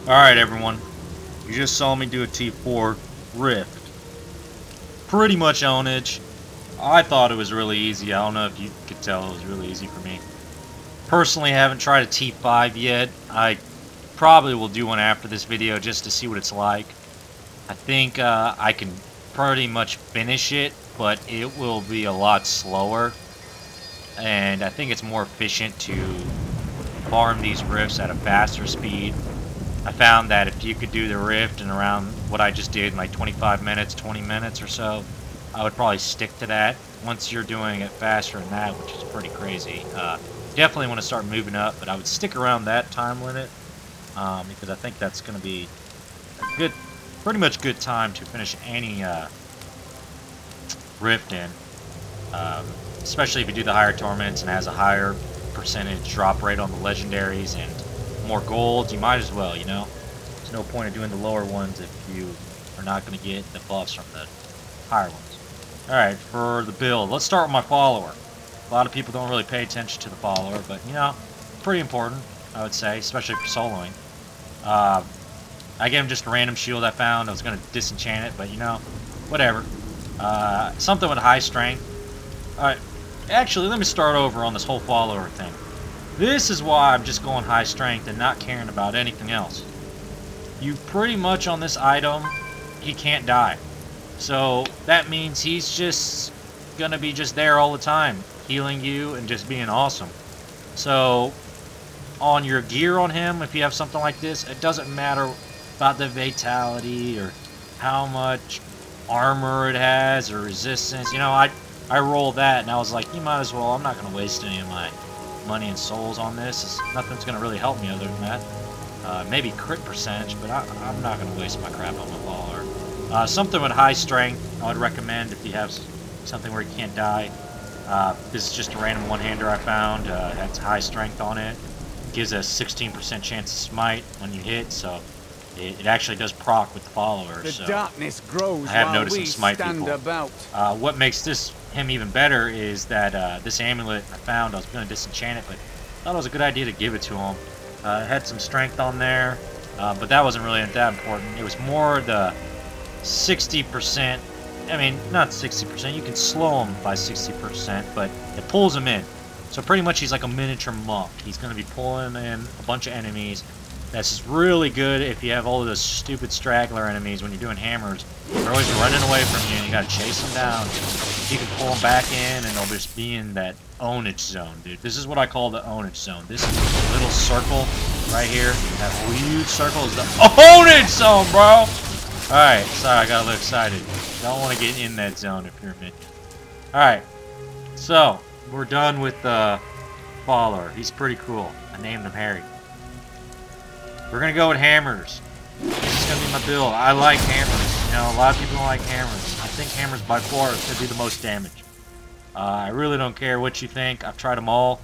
Alright everyone, you just saw me do a T4 Rift. Pretty much ownage. I thought it was really easy. I don't know if you could tell it was really easy for me. Personally, I haven't tried a T5 yet. I probably will do one after this video just to see what it's like. I think I can pretty much finish it, but it will be a lot slower. And I think it's more efficient to farm these rifts at a faster speed. I found that if you could do the rift in around what I just did, like 25 minutes, 20 minutes or so, I would probably stick to that. Once you're doing it faster than that, which is pretty crazy, definitely want to start moving up, but I would stick around that time limit because I think that's going to be a good, pretty much good time to finish any rift in, especially if you do the higher torments and has a higher percentage drop rate on the legendaries and more gold. You might as well, you know. There's no point in doing the lower ones if you are not going to get the buffs from the higher ones. Alright, for the build, let's start with my follower. A lot of people don't really pay attention to the follower, but, you know, pretty important, I would say, especially for soloing. I gave him just a random shield I found. I was going to disenchant it, but, you know, whatever. Something with high strength. Alright, actually, let me start over on this whole follower thing. This is why I'm just going high strength and not caring about anything else. You pretty much on this item, he can't die. So that means he's just gonna be just there all the time, healing you and just being awesome. So on your gear on him, if you have something like this, it doesn't matter about the vitality or how much armor it has or resistance. You know, I rolled that and I was like, you might as well, I'm not gonna waste any of my money and souls on this. Nothing's going to really help me other than that. Maybe crit percentage, but I'm not going to waste my crap on my follower. Something with high strength I would recommend if you have something where you can't die. This is just a random one-hander I found. It has high strength on it. Gives a 16% chance to smite when you hit, so it actually does proc with the follower. The so darkness grows I have while noticed we some smite stand people. about. What makes him even better is that this amulet I found, I was going to disenchant it, but I thought it was a good idea to give it to him. It had some strength on there, but that wasn't really that important. It was more the 60%, I mean, not 60%, you can slow him by 60%, but it pulls him in. So pretty much he's like a miniature monk. He's going to be pulling in a bunch of enemies. That's really good if you have all of those stupid straggler enemies when you're doing hammers. They're always running away from you and you gotta chase them down. You can pull them back in and they'll just be in that ownage zone, dude. This is what I call the ownage zone. This little circle right here, that huge circle is the ownage zone, bro! Alright, sorry, I got a little excited. Don't want to get in that zone if you're a minion. Alright, so, we're done with the follower. He's pretty cool. I named him Harry. We're going to go with hammers. This is going to be my build. I like hammers. You know, a lot of people don't like hammers. I think hammers by far are going to do the most damage. I really don't care what you think. I've tried them all.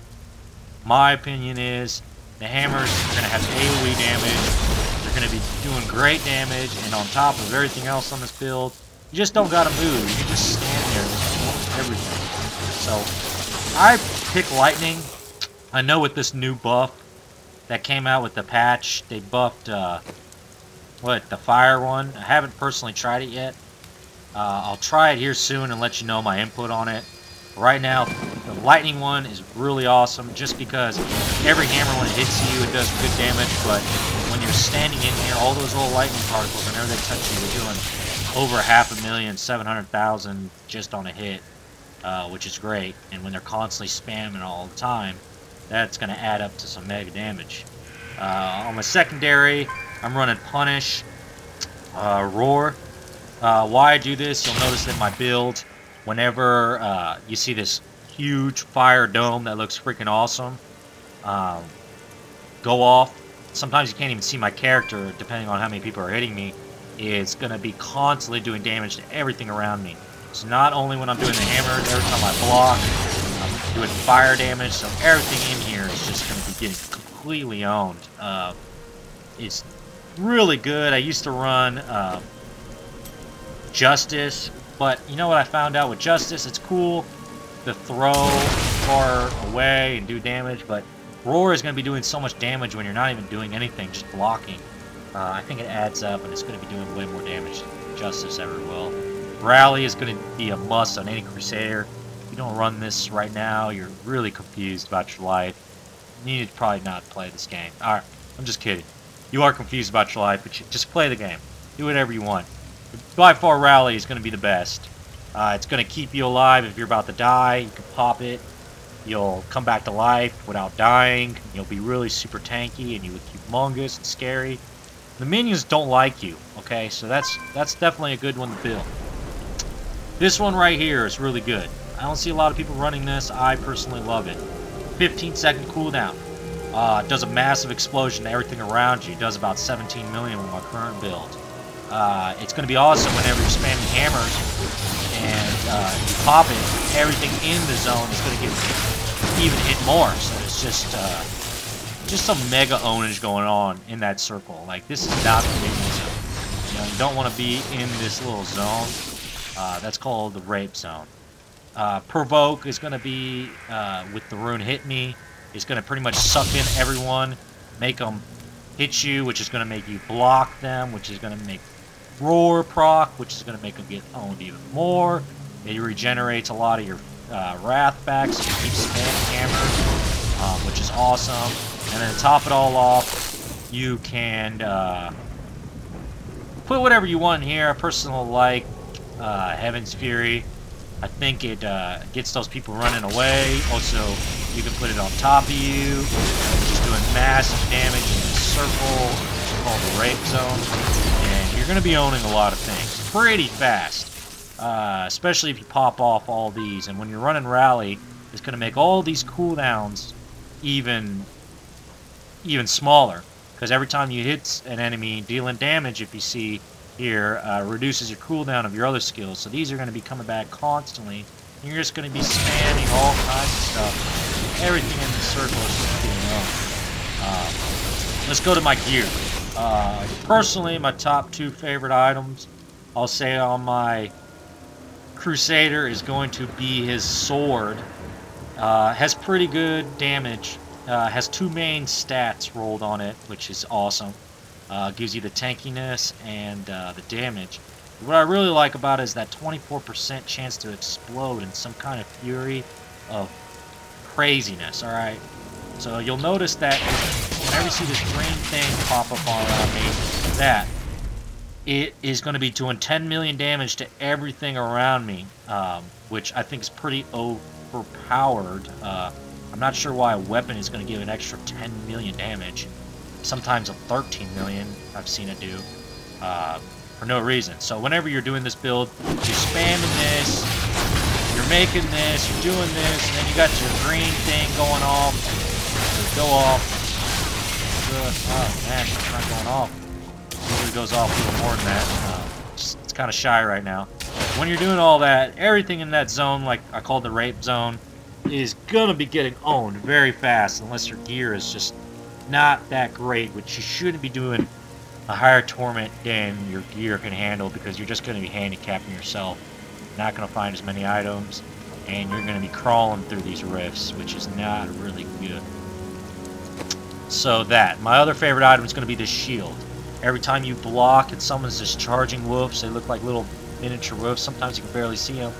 My opinion is the hammers are going to have AoE damage. They're going to be doing great damage. And on top of everything else on this build, you just don't got to move. You can just stand there and everything. So, I pick lightning. I know with this new buff that came out with the patch, they buffed, the fire one. I haven't personally tried it yet. I'll try it here soon and let you know my input on it. Right now, the lightning one is really awesome just because every hammer when it hits you, it does good damage, but when you're standing in here, all those little lightning particles, whenever they touch you, you're doing over 500,000, 700,000 just on a hit, which is great. And when they're constantly spamming all the time, that's going to add up to some mega damage. On my secondary, I'm running Punish, Roar. Why I do this, you'll notice that my build, whenever you see this huge fire dome that looks freaking awesome, go off. Sometimes you can't even see my character, depending on how many people are hitting me. It's going to be constantly doing damage to everything around me. So not only when I'm doing the hammer, every time I block, I'm doing fire damage, so everything in here is just going to be getting completely owned. It's really good. I used to run Justice, but you know what I found out with Justice? It's cool to throw far away and do damage, but Roar is going to be doing so much damage when you're not even doing anything, just blocking. I think it adds up, and it's going to be doing way more damage than Justice ever will. Rally is going to be a must on any Crusader. If you don't run this right now, you're really confused about your life. You need to probably not play this game. Alright, I'm just kidding. You are confused about your life, but just play the game. Do whatever you want. By far, Rally is going to be the best. It's going to keep you alive if you're about to die. You can pop it. You'll come back to life without dying. You'll be really super tanky, and you look humongous and scary. The minions don't like you, okay? So that's definitely a good one to build. This one right here is really good. I don't see a lot of people running this. I personally love it. 15-second cooldown. Does a massive explosion to everything around you. Does about 17 million with my current build. It's going to be awesome whenever you're spamming hammers and you pop it. Everything in the zone is going to get even hit more. So it's just some mega ownage going on in that circle. Like, this is not the minion zone. You know, you don't want to be in this little zone. That's called the rape zone. Provoke is going to be, with the rune Hit Me, is going to pretty much suck in everyone, make them hit you, which is going to make you block them, which is going to make Roar proc, which is going to make them get owned even more. It regenerates a lot of your wrath back, so you keep spamming hammer, which is awesome. And then to top it all off, you can put whatever you want in here. I personally like Heaven's Fury. I think it gets those people running away. Also, you can put it on top of you, just doing massive damage in a circle, which is called the rape zone. And you're going to be owning a lot of things pretty fast, especially if you pop off all these. And when you're running Rally, it's going to make all these cooldowns even smaller, because every time you hit an enemy dealing damage, if you see here, reduces your cooldown of your other skills. So these are going to be coming back constantly. And you're just going to be spamming all kinds of stuff. Everything in the circle is just getting owned. Let's go to my gear. Personally, my top 2 favorite items, I'll say on my Crusader, is going to be his sword. Has pretty good damage. Has 2 main stats rolled on it, which is awesome. Gives you the tankiness and the damage. What I really like about it is that 24% chance to explode in some kind of fury of craziness, alright? So you'll notice that whenever you see this green thing pop up all around me, that it is going to be doing 10 million damage to everything around me, which I think is pretty overpowered. I'm not sure why a weapon is going to give an extra 10 million damage. Sometimes a 13 million I've seen it do, for no reason. So whenever you're doing this build, you're spamming this, you're making this, you're doing this, and then you got your green thing going off. Go off. Oh man, it's not going off. Usually goes off a little more than that. It's kind of shy right now. When you're doing all that, everything in that zone, like I called the rape zone, is gonna be getting owned very fast unless your gear is just not that great, which you shouldn't be doing a higher torment than your gear can handle, because you're just going to be handicapping yourself. You're not going to find as many items, and you're going to be crawling through these rifts, which is not really good. So my other favorite item is going to be this shield. Every time you block and someone's just charging wolves, they look like little miniature wolves. Sometimes you can barely see them,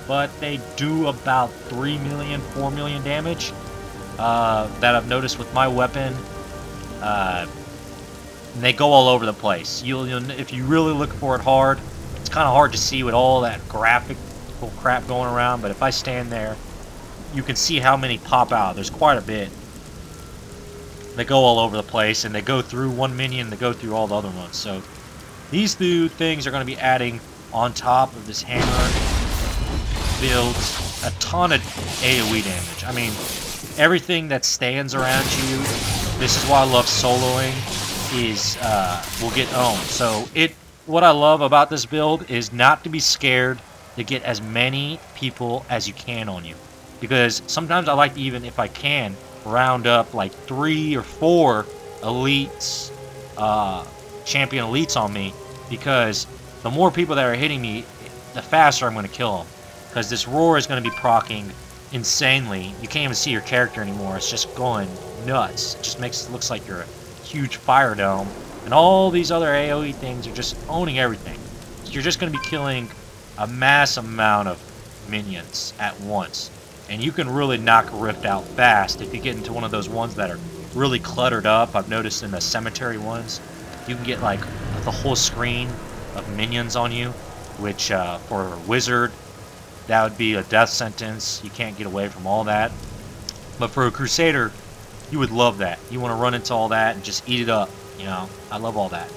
but they do about 3 million, 4 million damage. That I've noticed with my weapon. And they go all over the place. You'll, if you really look for it hard, it's kind of hard to see with all that graphical crap going around, but if I stand there, you can see how many pop out. There's quite a bit. They go all over the place, and they go through one minion, they go through all the other ones. So these 2 things are going to be adding on top of this hammer builds a ton of AoE damage. I mean, everything that stands around you, this is why I love soloing, is will get owned. So what I love about this build is not to be scared to get as many people as you can on you, because sometimes I like to, even if I can, round up like 3 or 4 elites, champion elites on me, because the more people that are hitting me, the faster I'm going to kill them, because this roar is going to be proccing insanely. You can't even see your character anymore. It's just going nuts. It just looks like you're a huge fire dome, And all these other AoE things are just owning everything. So you're just going to be killing a mass amount of minions at once. And you can really knock a rift out fast if you get into one of those ones that are really cluttered up. I've noticed in the cemetery ones, you can get like the whole screen of minions on you, which for a wizard, that would be a death sentence. You can't get away from all that. But for a Crusader, you would love that. You want to run into all that and just eat it up. You know, I love all that.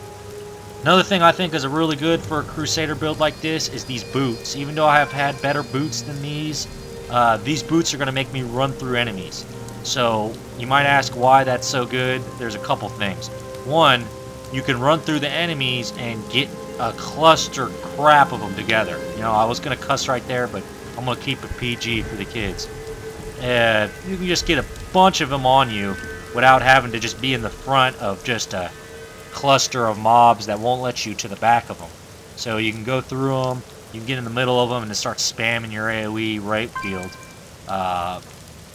Another thing I think is really good for a Crusader build like this is these boots. Even though I have had better boots than these boots are going to make me run through enemies. So you might ask why that's so good. There's a couple things. One, you can run through the enemies and get a cluster crap of them together. You know, I was going to cuss right there, but I'm going to keep it PG for the kids. You can just get a bunch of them on you without having to just be in the front of just a cluster of mobs that won't let you to the back of them. So you can go through them, you can get in the middle of them and just start spamming your AoE rape field.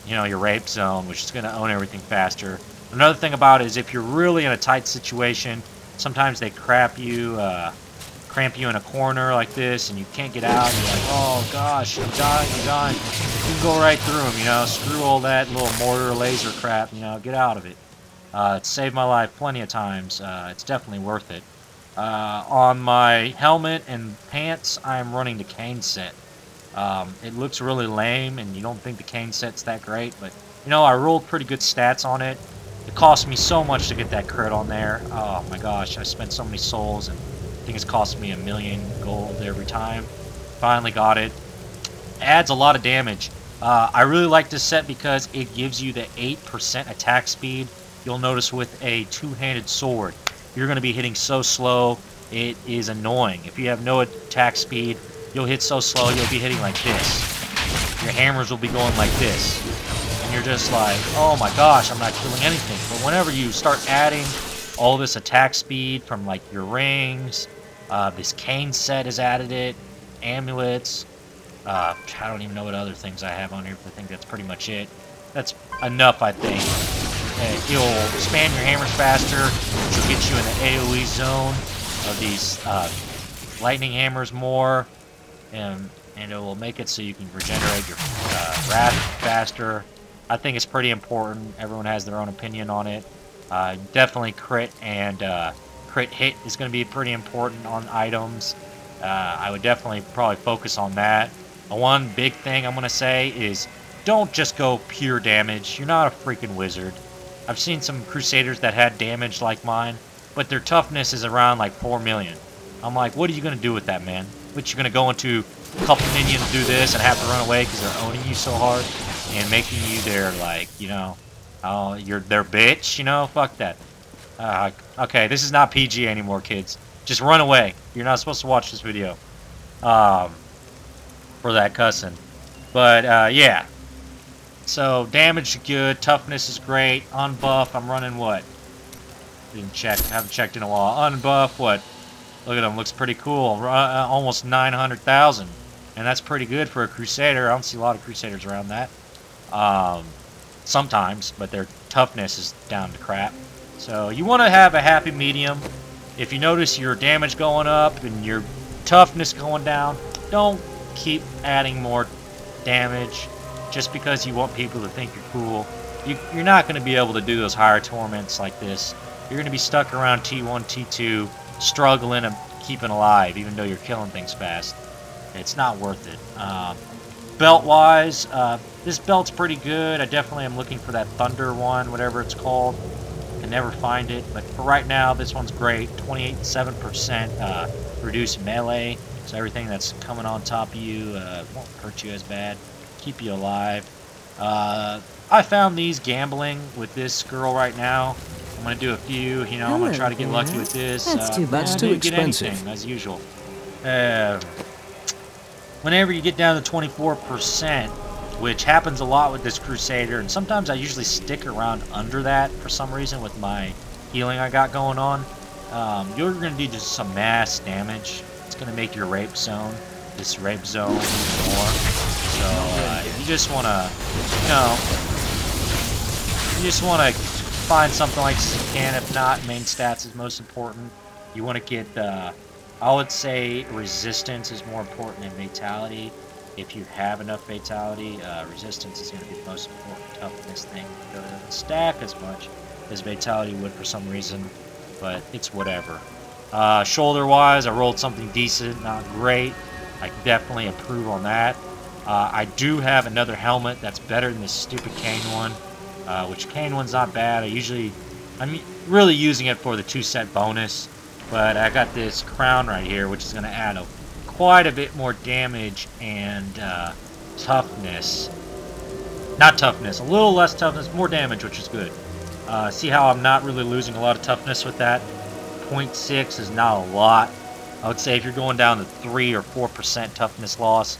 You know, your rape zone, which is going to own everything faster. Another thing about it is if you're really in a tight situation, sometimes they cramp you in a corner like this, and you can't get out, and you're like, oh gosh, I'm dying, I'm dying. You can go right through them, you know, screw all that little mortar laser crap, you know, get out of it. It saved my life plenty of times. It's definitely worth it. On my helmet and pants, I'm running the cane set. It looks really lame, and you don't think the cane set's that great, but, you know, I rolled pretty good stats on it. It cost me so much to get that crit on there. Oh my gosh, I spent so many souls, and I think it's cost me 1,000,000 gold every time. Finally got it. Adds a lot of damage. I really like this set because it gives you the 8% attack speed. You'll notice with a two-handed sword, you're going to be hitting so slow, it is annoying. If you have no attack speed, you'll hit so slow, you'll be hitting like this. Your hammers will be going like this. And you're just like, oh my gosh, I'm not killing anything. But whenever you start adding all this attack speed from like your rings, this cane set has added it, amulets, I don't even know what other things I have on here, but I think that's pretty much it. That's enough, I think. You'll spam your hammers faster, which will get you in the AoE zone of these lightning hammers more, and it will make it so you can regenerate your wrath faster. I think it's pretty important. Everyone has their own opinion on it. Definitely crit and crit hit is going to be pretty important on items. I would definitely probably focus on that. One big thing I'm going to say is don't just go pure damage. You're not a freaking wizard. I've seen some Crusaders that had damage like mine, but their toughness is around like 4 million. I'm like, what are you going to do with that, man? What, you're going to go into a couple minions, do this, and have to run away because they're owning you so hard and making you their, like, you know, you're their bitch, you know? Fuck that. Okay, this is not PG anymore, kids. Just run away. You're not supposed to watch this video for that cussing. But, yeah. So, damage is good, toughness is great, unbuff, I'm running what? Didn't check, haven't checked in a while. Unbuff, what? Look at him, looks pretty cool, almost 900,000. And that's pretty good for a Crusader. I don't see a lot of Crusaders around that. Sometimes, but their toughness is down to crap. So, you want to have a happy medium. If you notice your damage going up and your toughness going down, don't keep adding more damage. Just because you want people to think you're cool. You're not going to be able to do those higher torments like this. You're going to be stuck around T1, T2, struggling and keeping alive, even though you're killing things fast. It's not worth it. Belt-wise, this belt's pretty good. I definitely am looking for that Thunder one, whatever it's called. I can never find it, but for right now, this one's great. 27% reduced melee, so everything that's coming on top of you won't hurt you as bad. Keep you alive. I found these gambling with this girl right now. I'm gonna do a few. You know, I'm gonna try to get lucky with this. That's too expensive. Anything, as usual. Whenever you get down to 24%, which happens a lot with this Crusader, and sometimes I usually stick around under that for some reason with my healing I got going on. You're gonna do just some mass damage. It's gonna make your rape zone, this rape zone, more. So, if you just want to, you know, find something like this if you can. If not, main stats is most important. You want to get, I would say resistance is more important than vitality. If you have enough vitality, resistance is going to be the most important toughness thing. It doesn't stack as much as vitality would for some reason, but it's whatever. Shoulder-wise, I rolled something decent, not great. I can definitely improve on that. I do have another helmet that's better than this stupid cane one, which cane one's not bad. I'm really using it for the 2-set bonus, but I got this crown right here, which is going to add quite a bit more damage and toughness. Not toughness, a little less toughness, more damage, which is good. See how I'm not really losing a lot of toughness with that? 0.6 is not a lot. I would say if you're going down to 3 or 4% toughness loss,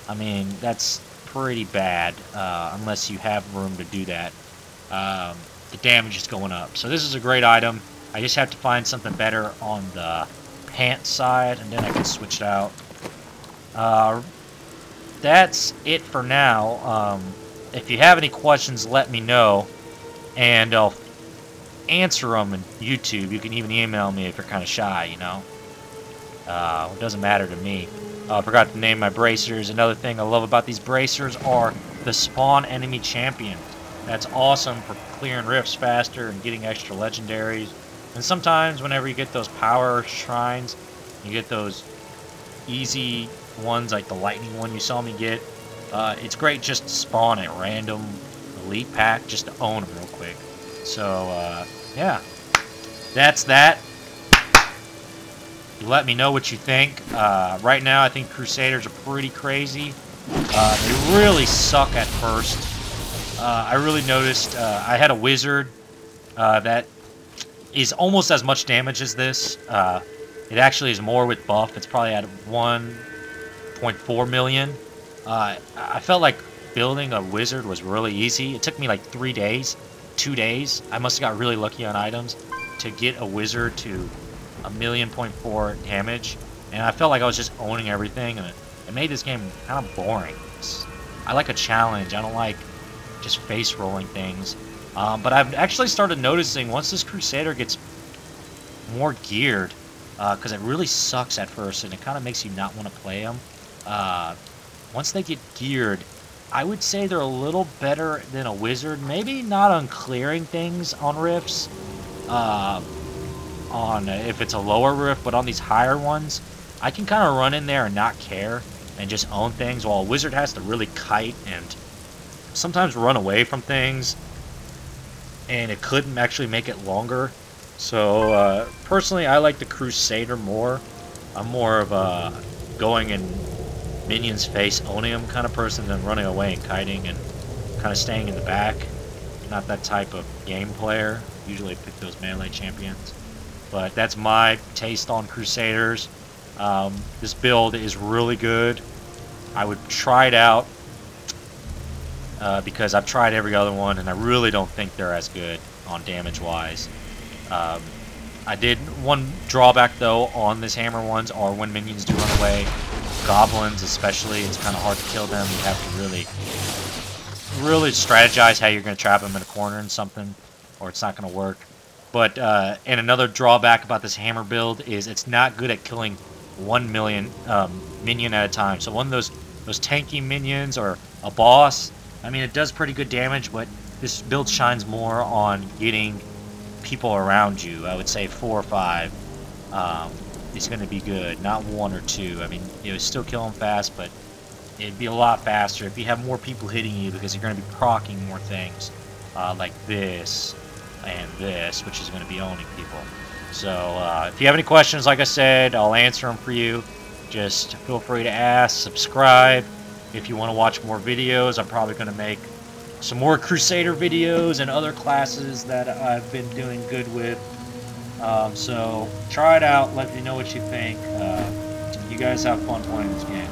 I mean, that's pretty bad, unless you have room to do that. The damage is going up. So this is a great item. I just have to find something better on the pants side, and then I can switch it out. That's it for now. If you have any questions, let me know, and I'll answer them in YouTube. You can even email me if you're kind of shy, you know. It doesn't matter to me. I forgot to name my bracers. Another thing I love about these bracers are the spawn enemy champion. That's awesome for clearing rifts faster and getting extra legendaries. And sometimes whenever you get those power shrines, you get those easy ones like the lightning one you saw me get. It's great just to spawn at random elite pack just to own them real quick. So, yeah. That's that. You let me know what you think. Right now, I think Crusaders are pretty crazy. They really suck at first. I really noticed I had a wizard that is almost as much damage as this. It actually is more with buff. It's probably at 1.4 million. I felt like building a wizard was really easy. It took me like 3 days, 2 days. I must have got really lucky on items to get a wizard to 1.4 million damage, and I felt like I was just owning everything, and it made this game kind of boring. I like a challenge. I don't like just face rolling things. But I've actually started noticing once this Crusader gets more geared, because it really sucks at first, and it kind of makes you not want to play them. Once they get geared, I would say they're a little better than a wizard. Maybe not on clearing things on rifts. If it's a lower rift, but on these higher ones, I can kind of run in there and not care and just own things, while a wizard has to really kite and sometimes run away from things, and it couldn't actually make it longer. So personally, I like the Crusader more. I'm more of a going in minions face, owning them kind of person than running away and kiting and kind of staying in the back. Not that type of game player. Usually pick those melee champions. But that's my taste on Crusaders. This build is really good. I would try it out because I've tried every other one, and I really don't think they're as good on damage-wise. I did one drawback, though, on this hammer ones are when minions do run away. Goblins, especially, it's kind of hard to kill them. You have to really strategize how you're going to trap them in a corner and something, or it's not going to work. But, and another drawback about this hammer build is it's not good at killing 1 million minion at a time. So one of those tanky minions or a boss, I mean, it does pretty good damage, but this build shines more on getting people around you. I would say 4 or 5 is going to be good, not 1 or 2. I mean, you know, still kill them fast, but it'd be a lot faster if you have more people hitting you, because you're going to be proccing more things like this and this, which is going to be owning people. So if you have any questions, like I said, I'll answer them for you. Just feel free to ask, subscribe. If you want to watch more videos, I'm probably going to make some more Crusader videos and other classes that I've been doing good with. So try it out, let me know what you think. You guys have fun playing this game.